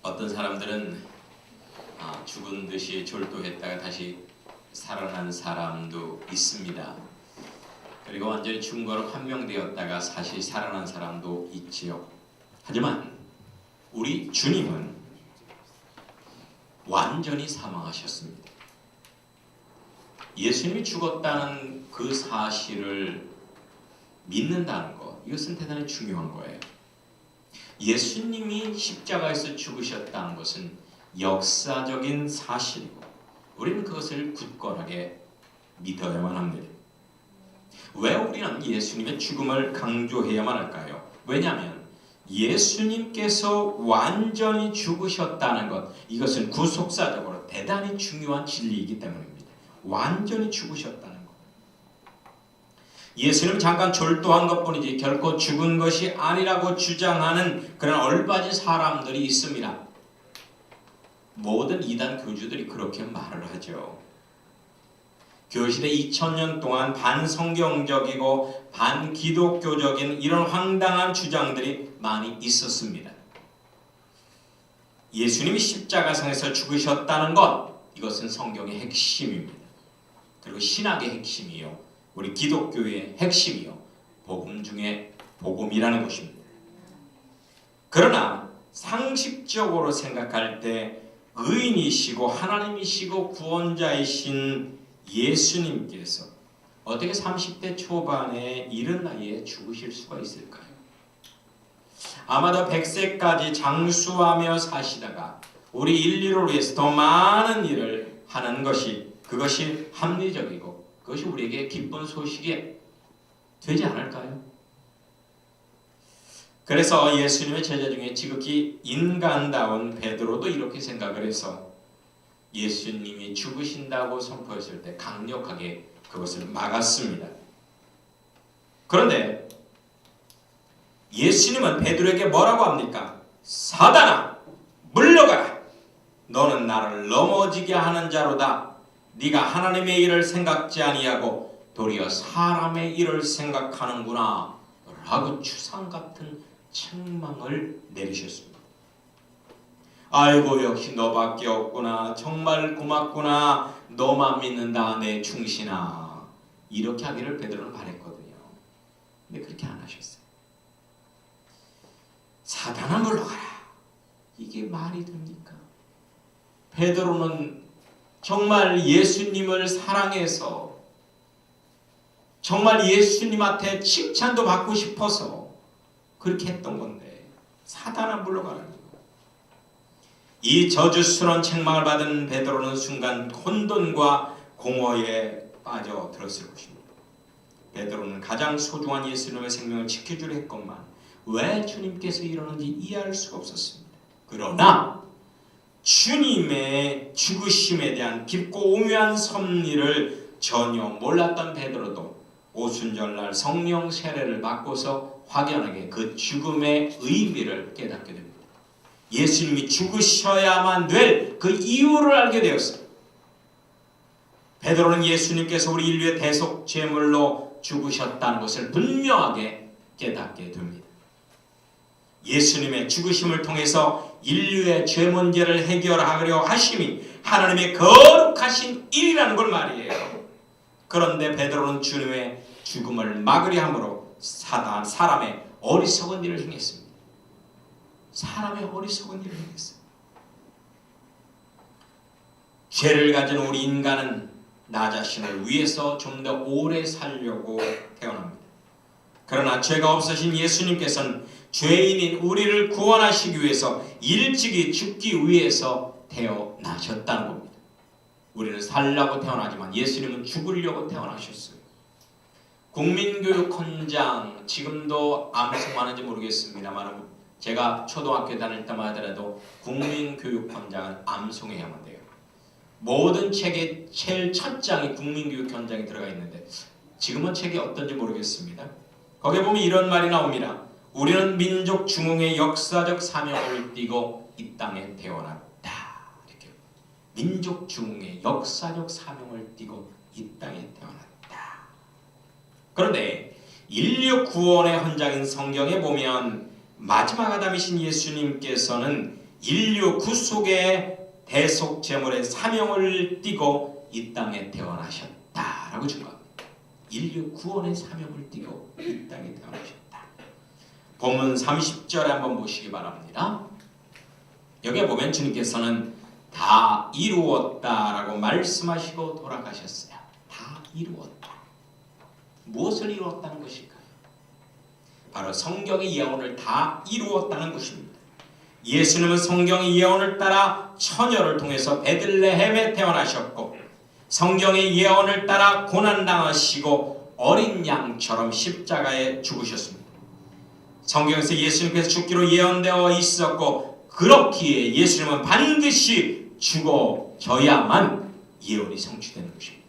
어떤 사람들은 죽은 듯이 졸도했다가 다시 살아난 사람도 있습니다. 그리고 완전히 죽은 거로 판명되었다가 다시 살아난 사람도 있지요. 하지만 우리 주님은 완전히 사망하셨습니다. 예수님이 죽었다는 그 사실을 믿는다는 것, 이것은 대단히 중요한 거예요. 예수님이 십자가에서 죽으셨다는 것은 역사적인 사실이고 우리는 그것을 굳건하게 믿어야만 합니다. 왜 우리는 예수님의 죽음을 강조해야만 할까요? 왜냐하면 예수님께서 완전히 죽으셨다는 것, 이것은 구속사적으로 대단히 중요한 진리이기 때문입니다. 완전히 죽으셨다는 것. 예수님 잠깐 졸도한 것뿐이지 결코 죽은 것이 아니라고 주장하는 그런 얼빠진 사람들이 있습니다. 모든 이단 교주들이 그렇게 말을 하죠. 교시대 2000년 동안 반성경적이고 반기독교적인 이런 황당한 주장들이 많이 있었습니다. 예수님이 십자가상에서 죽으셨다는 것, 이것은 성경의 핵심입니다. 그리고 신학의 핵심이요, 우리 기독교의 핵심이요, 복음 중에 복음이라는 것입니다. 그러나 상식적으로 생각할 때 의인이시고 하나님이시고 구원자이신 예수님께서 어떻게 30대 초반에 이른 나이에 죽으실 수가 있을까요? 아마도 100세까지 장수하며 사시다가 우리 인류를 위해서 더 많은 일을 하는 것이, 그것이 합리적이고 그것이 우리에게 기쁜 소식이 되지 않을까요? 그래서 예수님의 제자 중에 지극히 인간다운 베드로도 이렇게 생각을 해서 예수님이 죽으신다고 선포했을 때 강력하게 그것을 막았습니다. 그런데 예수님은 베드로에게 뭐라고 합니까? 사단아, 물러가라. 너는 나를 넘어지게 하는 자로다. 네가 하나님의 일을 생각지 아니하고 도리어 사람의 일을 생각하는구나 라고 추상 같은 책망을 내리셨습니다. 아이고, 역시 너밖에 없구나. 정말 고맙구나. 너만 믿는다 내 충신아. 이렇게 하기를 베드로는 바랬거든요. 근데 그렇게 안 하셨어요. 사단아, 물러가라. 이게 말이 됩니까? 베드로는 정말 예수님을 사랑해서, 정말 예수님한테 칭찬도 받고 싶어서 그렇게 했던 건데 사단아, 물러가라는 거예요. 이 저주스러운 책망을 받은 베드로는 순간 혼돈과 공허에 빠져들었을 것입니다. 베드로는 가장 소중한 예수님의 생명을 지켜주려 했건만 왜 주님께서 이러는지 이해할 수가 없었습니다. 그러나 주님의 죽으심에 대한 깊고 오묘한 섭리를 전혀 몰랐던 베드로도 오순절날 성령 세례를 받고서 확연하게 그 죽음의 의미를 깨닫게 됩니다. 예수님이 죽으셔야만 될 그 이유를 알게 되었어요. 베드로는 예수님께서 우리 인류의 대속 제물로 죽으셨다는 것을 분명하게 깨닫게 됩니다. 예수님의 죽으심을 통해서 인류의 죄 문제를 해결하려 하심이 하나님의 거룩하신 일이라는 걸 말이에요. 그런데 베드로는 주님의 죽음을 막으려 함으로 사람의 어리석은 일을 행했습니다. 사람의 어리석은 일을 행했어요. 죄를 가진 우리 인간은 나 자신을 위해서 좀 더 오래 살려고 태어납니다. 그러나 죄가 없으신 예수님께서는 죄인인 우리를 구원하시기 위해서 일찍이 죽기 위해서 태어나셨다는 겁니다. 우리는 살려고 태어나지만 예수님은 죽으려고 태어나셨어요. 국민교육헌장, 지금도 암송하는지 모르겠습니다만 제가 초등학교 다닐 때만 하더라도 국민교육헌장은 암송해야만 돼요. 모든 책의 제일 첫 장이 국민교육헌장이 들어가 있는데 지금은 책이 어떤지 모르겠습니다. 거기에 보면 이런 말이 나옵니다. 우리는 민족 중흥의 역사적 사명을 띠고 이 땅에 태어났다. 이렇게 민족 중흥의 역사적 사명을 띠고 이 땅에 태어났다. 그런데 인류 구원의 헌장인 성경에 보면 마지막 아담이신 예수님께서는 인류 구속의 대속 제물의 사명을 띠고 이 땅에 태어나셨다라고 증거합니다. 인류 구원의 사명을 띠고 이 땅에 태어나셨다. 본문 30절에 한번 보시기 바랍니다. 여기에 보면 주님께서는 다 이루었다라고 말씀하시고 돌아가셨어요. 다 이루었다. 무엇을 이루었다는 것일까요? 바로 성경의 예언을 다 이루었다는 것입니다. 예수님은 성경의 예언을 따라 처녀를 통해서 베들레헴에 태어나셨고 성경의 예언을 따라 고난당하시고 어린 양처럼 십자가에 죽으셨습니다. 성경에서 예수님께서 죽기로 예언되어 있었고 그렇기에 예수님은 반드시 죽어져야만 예언이 성취되는 것입니다.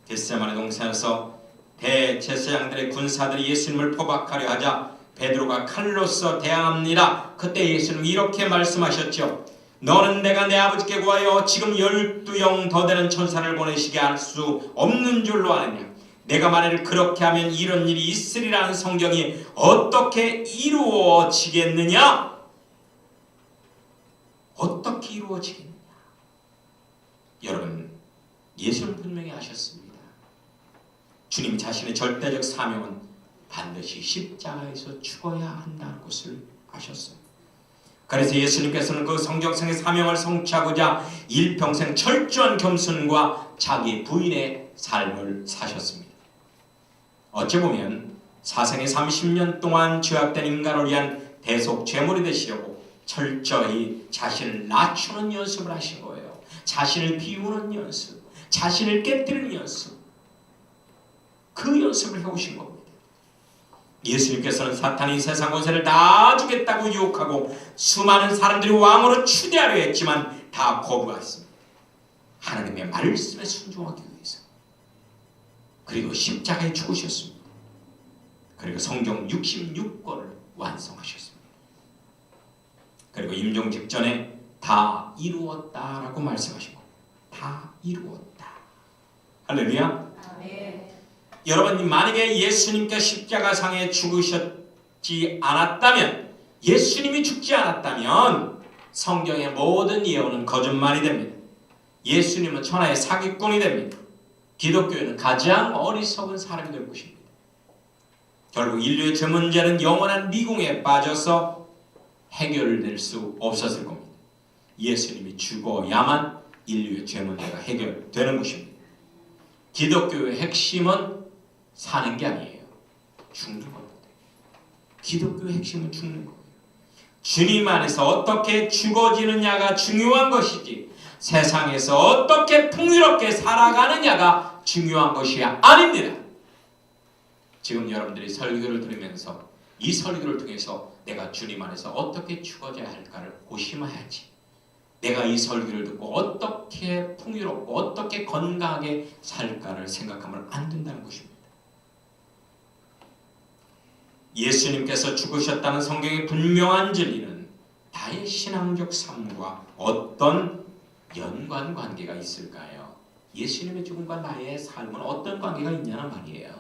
겟세마네 동산에서 대제사장들의 군사들이 예수님을 포박하려 하자 베드로가 칼로서 대항합니다. 그때 예수님은 이렇게 말씀하셨죠. 너는 내가 내 아버지께 구하여 지금 12영 더 되는 천사를 보내시게 할 수 없는 줄로 아느냐. 내가 만일 그렇게 하면 이런 일이 있으리라는 성경이 어떻게 이루어지겠느냐? 어떻게 이루어지겠느냐? 여러분, 예수는 분명히 하셨습니다. 주님 자신의 절대적 사명은 반드시 십자가에서 죽어야 한다는 것을 아셨어요. 그래서 예수님께서는 그 성경상의 사명을 성취하고자 일평생 철저한 겸손과 자기 부인의 삶을 사셨습니다. 어찌 보면 사생의 30년 동안 죄악된 인간을 위한 대속 제물이 되시려고 철저히 자신을 낮추는 연습을 하신 거예요. 자신을 비우는 연습, 자신을 깨뜨리는 연습, 그 연습을 해오신 겁니다. 예수님께서는 사탄이 세상 권세를 다 주겠다고 유혹하고 수많은 사람들이 왕으로 추대하려 했지만 다 거부했습니다. 하나님의 말씀에 순종하기 위해서. 그리고 십자가에 죽으셨습니다. 그리고 성경 66권을 완성하셨습니다. 그리고 임종 직전에 다 이루었다라고 말씀하시고 다 이루었다. 할렐루야. 아멘. 여러분, 만약에 예수님께 십자가상에 죽으셨지 않았다면, 예수님이 죽지 않았다면 성경의 모든 예언은 거짓말이 됩니다. 예수님은 천하의 사기꾼이 됩니다. 기독교인은 가장 어리석은 사람이 될 것입니다. 결국 인류의 죄 문제는 영원한 미궁에 빠져서 해결될 수 없었을 겁니다. 예수님이 죽어야만 인류의 죄 문제가 해결되는 것입니다. 기독교의 핵심은 사는 게 아니에요. 죽는 겁니다. 기독교의 핵심은 죽는 거예요. 주님 안에서 어떻게 죽어지느냐가 중요한 것이지 세상에서 어떻게 풍요롭게 살아가느냐가 중요한 것이 아닙니다. 지금 여러분들이 설교를 들으면서 이 설교를 통해서 내가 주님 안에서 어떻게 죽어져야 할까를 고심해야지. 내가 이 설교를 듣고 어떻게 풍요롭고 어떻게 건강하게 살까를 생각하면 안 된다는 것입니다. 예수님께서 죽으셨다는 성경의 분명한 진리는 나의 신앙적 삶과 어떤 연관관계가 있을까요? 예수님의 죽음과 나의 삶은 어떤 관계가 있냐는 말이에요.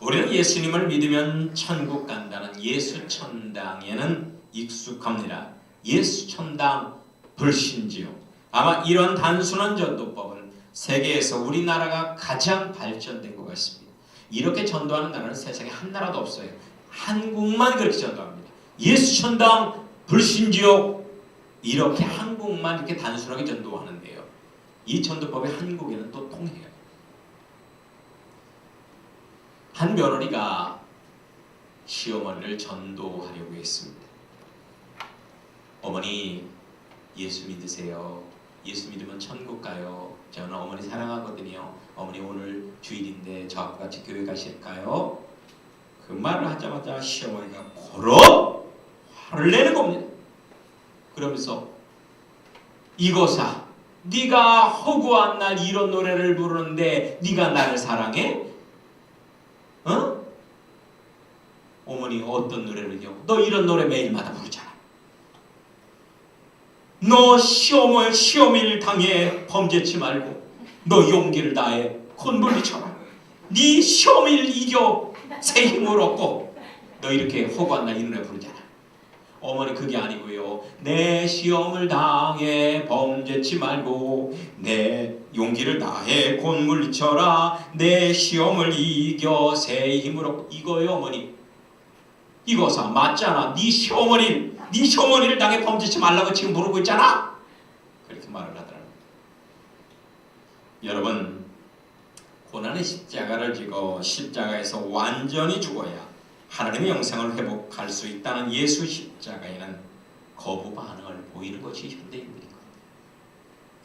우리는 예수님을 믿으면 천국 간다는 예수천당에는 익숙합니다. 예수천당 불신지요. 아마 이런 단순한 전도법은 세계에서 우리나라가 가장 발전된 것 같습니다. 이렇게 전도하는 나라는 세상에 한 나라도 없어요. 한국만 그렇게 전도합니다. 예수천당 불신지요. 이렇게 한국만 이렇게 단순하게 전도하는데요. 이 전도법이 한국에는 또 통해요. 한 며느리가 시어머니를 전도하려고 했습니다. 어머니, 예수 믿으세요. 예수 믿으면 천국 가요. 저는 어머니 사랑하거든요. 어머니 오늘 주일인데 저하고 같이 교회 가실까요? 그 말을 하자마자 시어머니가 고로 화를 내는 겁니다. 그러면서 이거사, 네가 허구한 날 이런 노래를 부르는데 네가 나를 사랑해? 어? 어머니 어떤 노래를요? 너 이런 노래 매일마다 부르잖아. 너 시어머니를 당해 범죄치 말고 너 용기를 다해 콘불리 쳐라. 네 시어머니를 이겨 새 힘을 얻고 너 이렇게 허구한 날 이 노래 부르잖아. 어머니 그게 아니고요. 내 시험을 당해 범죄치 말고 내 용기를 다해 곧 물리쳐라. 내 시험을 이겨 새 힘으로. 이거요 어머니. 이거사 맞잖아. 네 시어머니를 당해 범죄치 말라고 지금 부르고 있잖아. 그렇게 말을 하더라고요. 여러분, 고난의 십자가를 지고 십자가에서 완전히 죽어야 하나님의 영생을 회복할 수 있다는 예수 십자가에는 거부 반응을 보이는 것이 현대인들이거든요.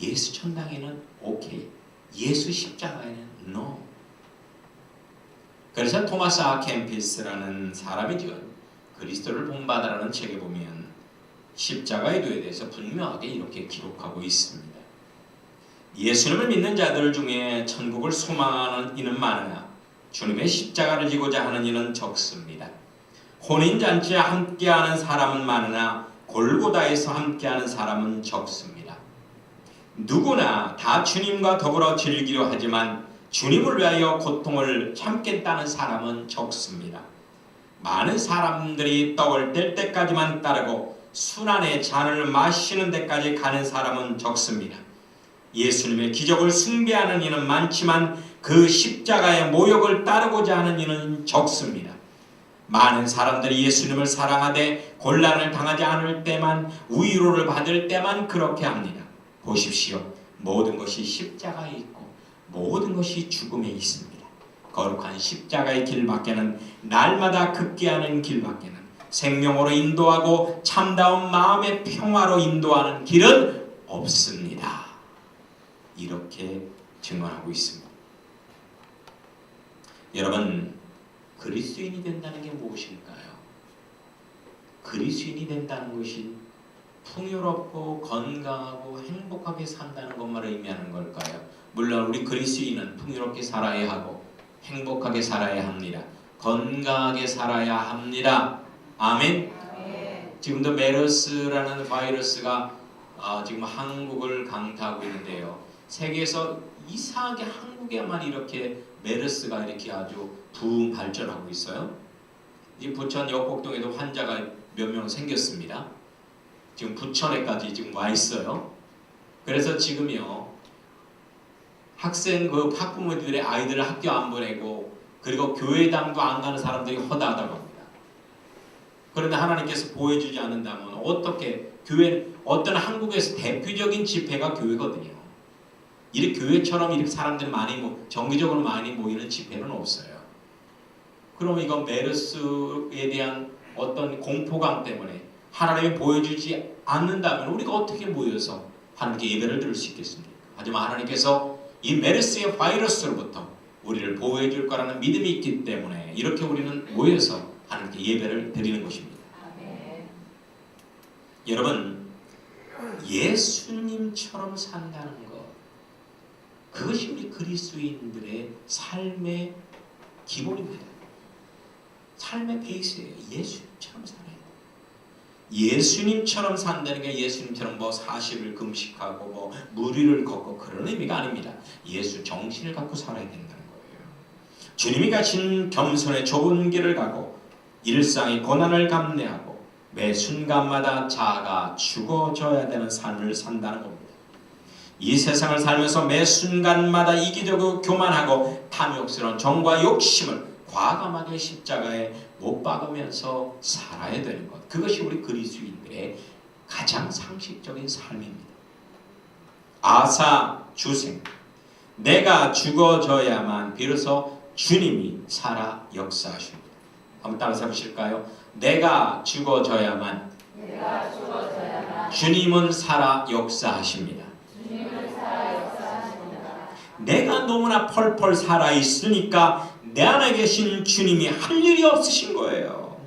예수 천당에는 오케이, 예수 십자가에는 노. 그래서 토마스 아 캠피스라는 사람이 지은 그리스도를 본받으라는 책에 보면 십자가의 도에 대해서 분명하게 이렇게 기록하고 있습니다. 예수님을 믿는 자들 중에 천국을 소망하는 이는 많으나 주님의 십자가를 지고자 하는 이는 적습니다. 혼인잔치에 함께하는 사람은 많으나 골고다에서 함께하는 사람은 적습니다. 누구나 다 주님과 더불어 즐기려 하지만 주님을 위하여 고통을 참겠다는 사람은 적습니다. 많은 사람들이 떡을 뗄 때까지만 따르고 순환의 잔을 마시는 데까지 가는 사람은 적습니다. 예수님의 기적을 숭배하는 이는 많지만 그 십자가의 모욕을 따르고자 하는 이는 적습니다. 많은 사람들이 예수님을 사랑하되 곤란을 당하지 않을 때만, 위로를 받을 때만 그렇게 합니다. 보십시오. 모든 것이 십자가에 있고 모든 것이 죽음에 있습니다. 거룩한 십자가의 길밖에는, 날마다 급기하는 길밖에는, 생명으로 인도하고 참다운 마음의 평화로 인도하는 길은 없습니다. 이렇게 증언하고 있습니다. 여러분, 그리스도인이 된다는 게 무엇일까요? 그리스도인이 된다는 것이 풍요롭고 건강하고 행복하게 산다는 것만 의미하는 걸까요? 물론 우리 그리스도인은 풍요롭게 살아야 하고 행복하게 살아야 합니다. 건강하게 살아야 합니다. 아멘. 지금도 메르스라는 바이러스가 지금 한국을 강타하고 있는데요. 세계에서 이상하게 한국에만 이렇게 메르스가 이렇게 아주 부흥 발전하고 있어요. 이 부천 역곡동에도 환자가 몇 명 생겼습니다. 지금 부천에까지 지금 와 있어요. 그래서 지금요, 학부모들의 아이들을 학교 안 보내고 그리고 교회당도 안 가는 사람들이 허다하다고 합니다. 그런데 하나님께서 보여주지 않는다면 어떻게 어떤 한국에서 대표적인 집회가 교회거든요. 이렇게 교회처럼 이렇게 사람들이 정기적으로 많이 모이는 집회는 없어요. 그럼 이건 메르스에 대한 어떤 공포감 때문에 하나님이 보여주지 않는다면 우리가 어떻게 모여서 하나님께 예배를 드릴 수 있겠습니까? 하지만 하나님께서 이 메르스의 바이러스로부터 우리를 보호해 줄 거라는 믿음이 있기 때문에 이렇게 우리는 모여서 하나님께 예배를 드리는 것입니다. 여러분, 예수님처럼 산다는 것, 그것이 우리 그리스도인들의 삶의 기본입니다. 삶의 베이스예요. 예수님처럼 살아야 돼요. 예수님처럼 산다는 게 예수님처럼 40일 금식하고 무리를 걷고 그런 의미가 아닙니다. 예수 정신을 갖고 살아야 된다는 거예요. 주님이 가신 겸손의 좁은 길을 가고 일상의 고난을 감내하고 매 순간마다 자아가 죽어져야 되는 삶을 산다는 겁니다. 이 세상을 살면서 매 순간마다 이기적이고 교만하고 탐욕스러운 정과 욕심을 과감하게 십자가에 못 박으면서 살아야 되는 것, 그것이 우리 그리스도인들의 가장 상식적인 삶입니다. 아사 주생, 내가 죽어져야만 비로소 주님이 살아 역사하십니다. 한번 따라서 해보실까요? 내가 죽어져야만 주님은 살아 역사하십니다. 내가 너무나 펄펄 살아있으니까 내 안에 계신 주님이 할 일이 없으신 거예요.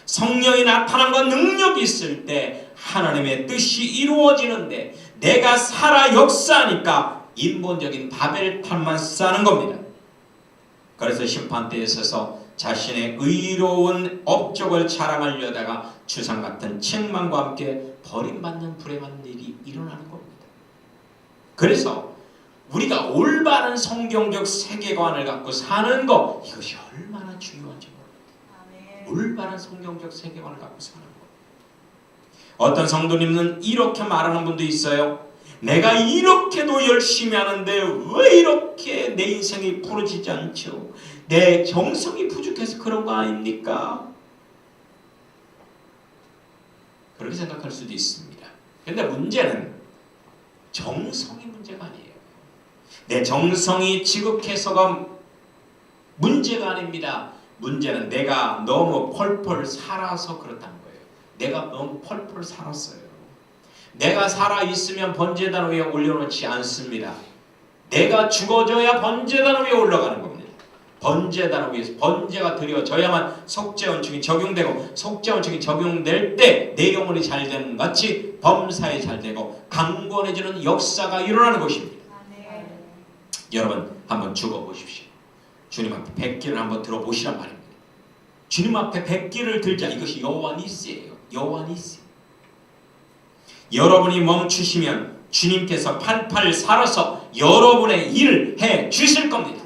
성령이 나타남과 능력이 있을 때 하나님의 뜻이 이루어지는데 내가 살아 역사하니까 인본적인 바벨탑만 쌓는 겁니다. 그래서 심판대에 서서 자신의 의로운 업적을 자랑하려다가 주상같은 책망과 함께 버림받는 불행한 일이 일어나는 겁니다. 그래서 우리가 올바른 성경적 세계관을 갖고 사는 것, 이것이 얼마나 중요한지 모릅니다. 올바른 성경적 세계관을 갖고 사는 것. 어떤 성도님은 이렇게 말하는 분도 있어요. 내가 이렇게도 열심히 하는데 왜 이렇게 내 인생이 부러지지 않죠? 내 정성이 부족해서 그런 거 아닙니까? 그렇게 생각할 수도 있습니다. 그런데 문제는 정성이 문제가 아니에요. 내 정성이 지극해서가 문제가 아닙니다. 문제는 내가 너무 펄펄 살아서 그렇다는 거예요. 내가 너무 펄펄 살았어요. 내가 살아있으면 번제단 위에 올려놓지 않습니다. 내가 죽어져야 번제단 위에 올라가는 겁니다. 번제단 위에서 번제가 드려져야만 속죄원칙이 적용되고, 속죄원칙이 적용될 때 내 영혼이 잘 되는 것 같이 범사에 잘 되고 강건해지는 역사가 일어나는 것입니다. 여러분 한번 죽어보십시오. 주님 앞에 백기를 한번 들어보시란 말입니다. 주님 앞에 백기를 들자. 이것이 여호와 니시예요. 여호와 니시. 여러분이 멈추시면 주님께서 팔팔 살아서 여러분의 일을 해 주실 겁니다.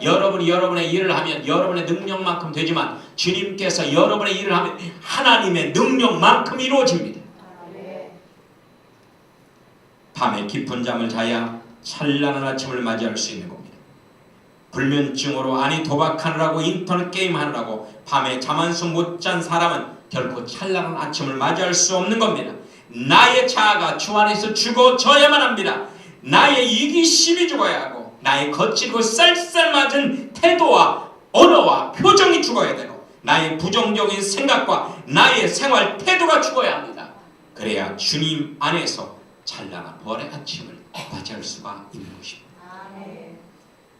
여러분이 여러분의 일을 하면 여러분의 능력만큼 되지만 주님께서 여러분의 일을 하면 하나님의 능력만큼 이루어집니다. 밤에 깊은 잠을 자야 찬란한 아침을 맞이할 수 있는 겁니다. 불면증으로 아니 도박하느라고 인터넷 게임 하느라고 밤에 잠 한숨 못 잔 사람은 결코 찬란한 아침을 맞이할 수 없는 겁니다. 나의 자아가 주 안에서 죽어져야만 합니다. 나의 이기심이 죽어야 하고 나의 거칠고 쌀쌀맞은 태도와 언어와 표정이 죽어야 되고 나의 부정적인 생각과 나의 생활 태도가 죽어야 합니다. 그래야 주님 안에서 찬란한 부활의 아침을 맞이할 수가 있는 것입니다.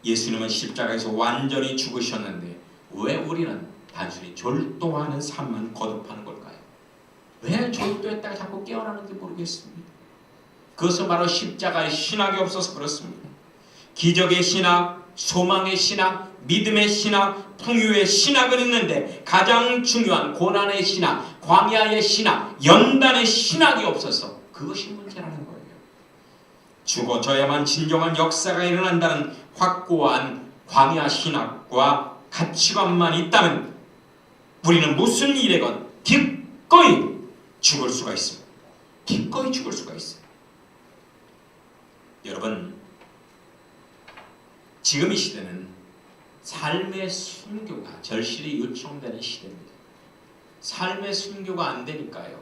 예수님은 십자가에서 완전히 죽으셨는데 왜 우리는 단순히 졸도하는 삶만 거듭하는 걸까요? 왜 졸도했다가 자꾸 깨어나는지 모르겠습니다. 그것은 바로 십자가의 신학이 없어서 그렇습니다. 기적의 신학, 소망의 신학, 믿음의 신학, 풍요의 신학은 있는데 가장 중요한 고난의 신학, 광야의 신학, 연단의 신학이 없어서 그것이 문제라는 거예요. 죽어져야만 진정한 역사가 일어난다는 확고한 광야 신학과 가치관만 있다면 우리는 무슨 일에건 기꺼이 죽을 수가 있습니다. 기꺼이 죽을 수가 있어요. 여러분, 지금 이 시대는 삶의 순교가 절실히 요청되는 시대입니다. 삶의 순교가 안 되니까요,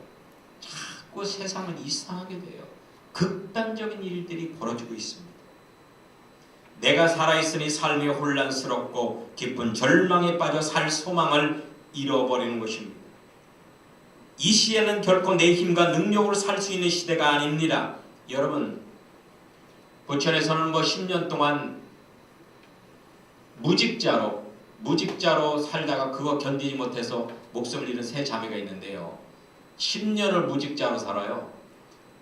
자꾸 세상은 이상하게 돼요. 극단적인 일들이 벌어지고 있습니다. 내가 살아있으니 삶이 혼란스럽고 깊은 절망에 빠져 살 소망을 잃어버리는 것입니다. 이 시대는 결코 내 힘과 능력으로 살 수 있는 시대가 아닙니다. 여러분, 부천에서는 10년 동안 무직자로 살다가 그거 견디지 못해서 목숨을 잃은 세 자매가 있는데요. 10년을 무직자로 살아요.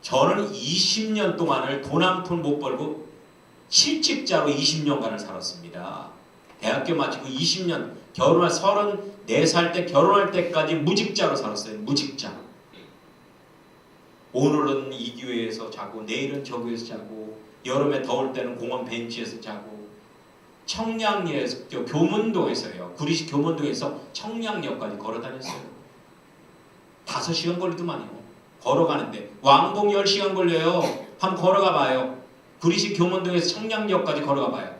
저는 20년 동안을 돈 한 푼 못 벌고 실직자로 20년간을 살았습니다. 대학교 마치고 20년, 결혼할 34살 때 결혼할 때까지 무직자로 살았어요. 무직자. 오늘은 이 교회에서 자고 내일은 저 교회에서 자고 여름에 더울 때는 공원 벤치에서 자고 청량리에서 교문동에서요. 구리시 교문동에서 청량역까지 걸어 다녔어요. 5시간 걸리더만요. 걸어가는데 왕복 10시간 걸려요. 한번 걸어가 봐요. 구리시 교문동에서 청량역까지 걸어가 봐요.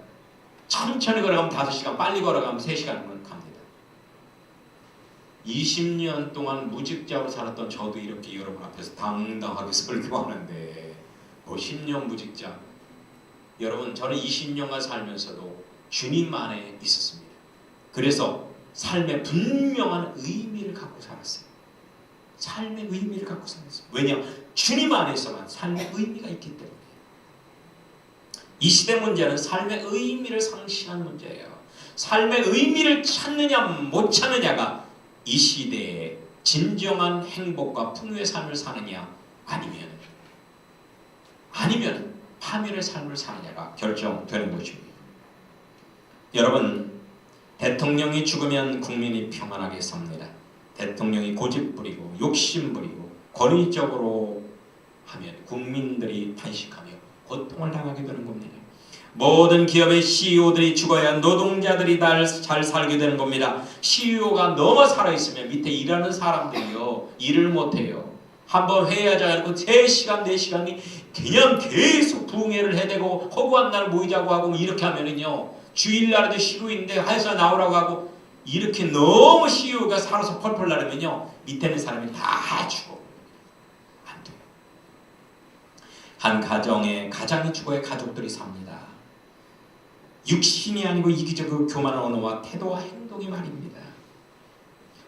천천히 걸어가면 5시간, 빨리 걸어가면 3시간이면 갑니다. 20년 동안 무직자로 살았던 저도 이렇게 여러분 앞에서 당당하게 설교하는데 10년 무직자. 여러분, 저는 20년간 살면서도 주님 안에 있었습니다. 그래서 삶에 분명한 의미를 갖고 살았어요. 삶의 의미를 갖고 살았어요. 왜냐하면 주님 안에서만 삶의 의미가 있기 때문에. 이 시대 문제는 삶의 의미를 상실한 문제예요. 삶의 의미를 찾느냐 못 찾느냐가 이 시대의 진정한 행복과 풍요의 삶을 사느냐 아니면 파멸의 삶을 사느냐가 결정되는 것입니다. 여러분, 대통령이 죽으면 국민이 평안하게 삽니다. 대통령이 고집부리고 욕심부리고 권위적으로 하면 국민들이 탄식하며 고통을 당하게 되는 겁니다. 모든 기업의 CEO들이 죽어야 노동자들이 잘 살게 되는 겁니다. CEO가 너무 살아있으면 밑에 일하는 사람들이요 일을 못해요. 한번 회의하지 않고 3시간 4시간이 그냥 계속 부흥회를 해대고 허구한 날 모이자고 하고 이렇게 하면은요, 주일날에도 시루인데 회사 나오라고 하고 이렇게 너무 CEO가 살아서 펄펄 나르면요, 밑에 있는 사람이 다 죽어. 안 돼요. 한 가장이 죽어야 가족들이 삽니다. 육신이 아니고 이기적이고 교만한 언어와 태도와 행동이 말입니다.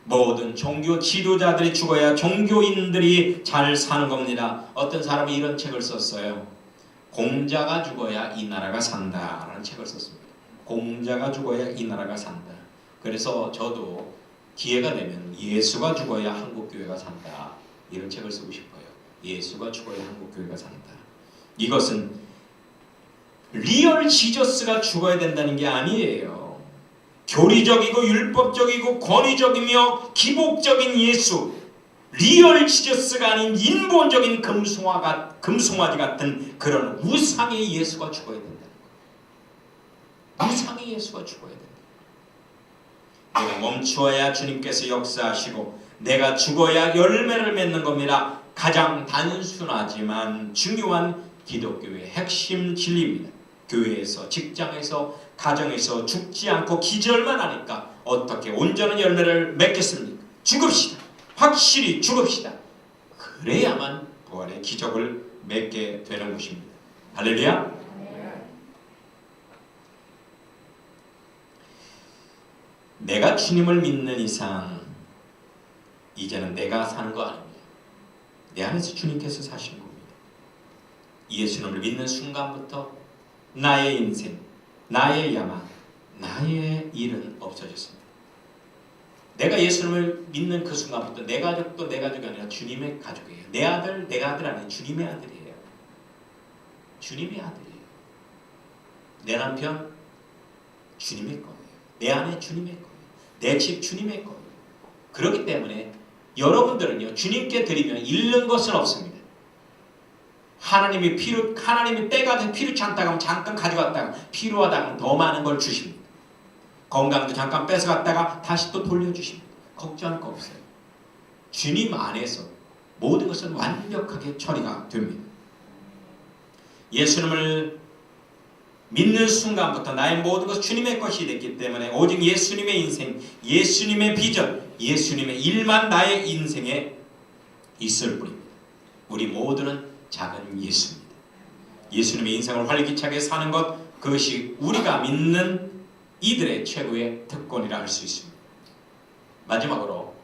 모든 종교 지도자들이 죽어야 종교인들이 잘 사는 겁니다. 어떤 사람이 이런 책을 썼어요. 공자가 죽어야 이 나라가 산다 라는 책을 썼습니다. 공자가 죽어야 이 나라가 산다. 그래서 저도 기회가 되면 예수가 죽어야 한국교회가 산다, 이런 책을 쓰고 싶어요. 예수가 죽어야 한국교회가 산다. 이것은 리얼 지저스가 죽어야 된다는 게 아니에요. 교리적이고 율법적이고 권위적이며 기복적인 예수, 리얼 지저스가 아닌 인본적인 금송아지 같은 그런 우상의 예수가 죽어야 된다는 거예요. 우상의 예수가 죽어야 된다. 내가 멈추어야 주님께서 역사하시고 내가 죽어야 열매를 맺는 겁니다. 가장 단순하지만 중요한 기독교의 핵심 진리입니다. 교회에서, 직장에서, 가정에서 죽지 않고 기절만 하니까 어떻게 온전한 열매를 맺겠습니까? 죽읍시다. 확실히 죽읍시다. 그래야만 부활의 기적을 맺게 되는 것입니다. 할렐루야. 내가 주님을 믿는 이상 이제는 내가 사는 거 아닙니다. 내 안에서 주님께서 사시는 겁니다. 예수님을 믿는 순간부터 나의 인생, 나의 야망, 나의 일은 없어졌습니다. 내가 예수님을 믿는 그 순간부터 내 가족도 내 가족이 아니라 주님의 가족이에요. 내 아들, 내가 아들 아니에요. 주님의 아들이에요. 주님의 아들이에요. 내 남편 주님의 거예요. 내 아내 주님의 거예요. 내 집 주님의 거예요. 그렇기 때문에 여러분들은요, 주님께 드리면 잃는 것은 없습니다. 하나님이 때가 필요치 않다고 하면 잠깐 가져갔다가 필요하다고 하면 더 많은 걸 주십니다. 건강도 잠깐 뺏어갔다가 다시 또 돌려주십니다. 걱정할 거 없어요. 주님 안에서 모든 것은 완벽하게 처리가 됩니다. 예수님을 믿는 순간부터 나의 모든 것은 주님의 것이 됐기 때문에 오직 예수님의 인생, 예수님의 비전, 예수님의 일만 나의 인생에 있을 뿐입니다. 우리 모두는 작은 예수입니다. 예수님의 인생을 활기차게 사는 것, 그것이 우리가 믿는 이들의 최고의 특권이라 할 수 있습니다. 마지막으로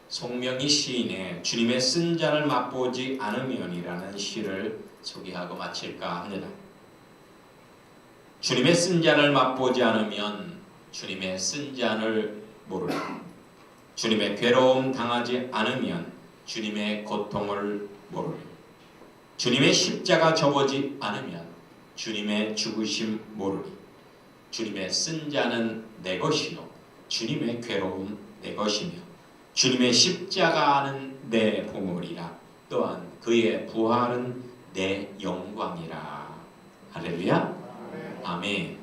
송명희 시인의 주님의 쓴 잔을 맛보지 않으면이라는 시를 소개하고 마칠까 합니다. 주님의 쓴 잔을 맛보지 않으면 주님의 쓴 잔을 모르리라. 주님의 괴로움 당하지 않으면 주님의 고통을 모르리라. 주님의 십자가 져보지 않으면 주님의 죽으심 모르리. 주님의 쓴 잔은 내 것이요 주님의 괴로움 내 것이며 주님의 십자가는 내 보물이라. 또한 그의 부활은 내 영광이라. 할렐루야. 아멘.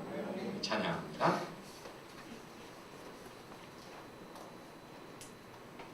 찬양합니다.